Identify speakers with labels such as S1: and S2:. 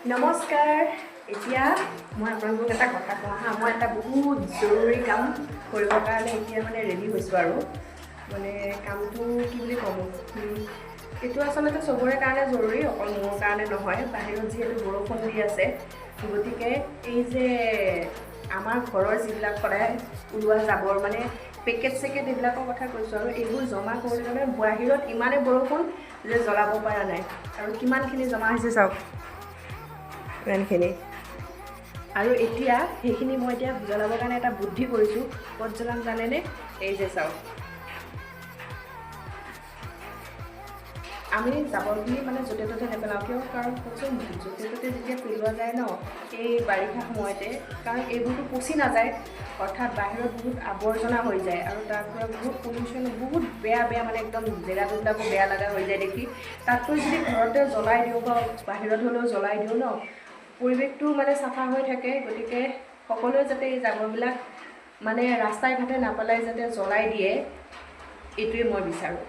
S1: নমস্কাৰ। এতিয়া মই আপোনালোকক এটা কথা কওঁ হা, মই এটা বহুত জৰুৰী কাম কৰিবৰ কাৰণে এতিয়া মানে ৰেডি হৈছোঁ আৰু মানে কামটো কি বুলি ক'ম, এইটো আচলতে চবৰে কাৰণে জৰুৰী, অকল মোৰ কাৰণে নহয়। বাহিৰত যিহেতু বৰষুণ দি আছে, গতিকে এই যে আমাৰ ঘৰৰ যিবিলাক সদায় ওলোৱা জাবৰ মানে পেকেট এইবিলাকৰ কথা কৈছোঁ আৰু এইবোৰ জমা কৰিলে মানে বাহিৰত ইমানেই বৰষুণ যে জ্বলাব পৰা নাই আৰু কিমানখিনি জমা হৈছে চাওক, ইমানখিনি। আৰু এতিয়া সেইখিনি মই এতিয়া জ্বলাবৰ কাৰণে এটা বুদ্ধি কৰিছোঁ। ক'ত জ্বলাম জানেনে? এই যে চাওক, আমি জাবৰখিনি মানে য'তে ত'তে নেপেলাওঁ, কিয়? কাৰণ কওকচোন, য'তে ত'তে যেতিয়া পেলোৱা যায় ন এই বাৰিষা সময়তে, কাৰণ এইবোৰতো পচি নাযায়, অৰ্থাৎ বাহিৰত বহুত আৱৰ্জনা হৈ যায় আৰু তাৰ পৰা বহুত পলিউশ্যন, বহুত বেয়া মানে একদম জেগাবিলাকো বেয়া লগা হৈ যায় দেখি। তাতকৈ যদি ঘৰতে জ্বলাই দিওঁ বা বাহিৰত হ'লেও জ্বলাই দিওঁ ন, পৰিৱেশটো মানে চাফা হৈ থাকে। গতিকে সকলোৱে যাতে এই জাবৰবিলাক মানে ৰাস্তাই ঘাটে নাপেলাই যাতে জ্বলাই দিয়ে, এইটোৱে মই বিচাৰোঁ।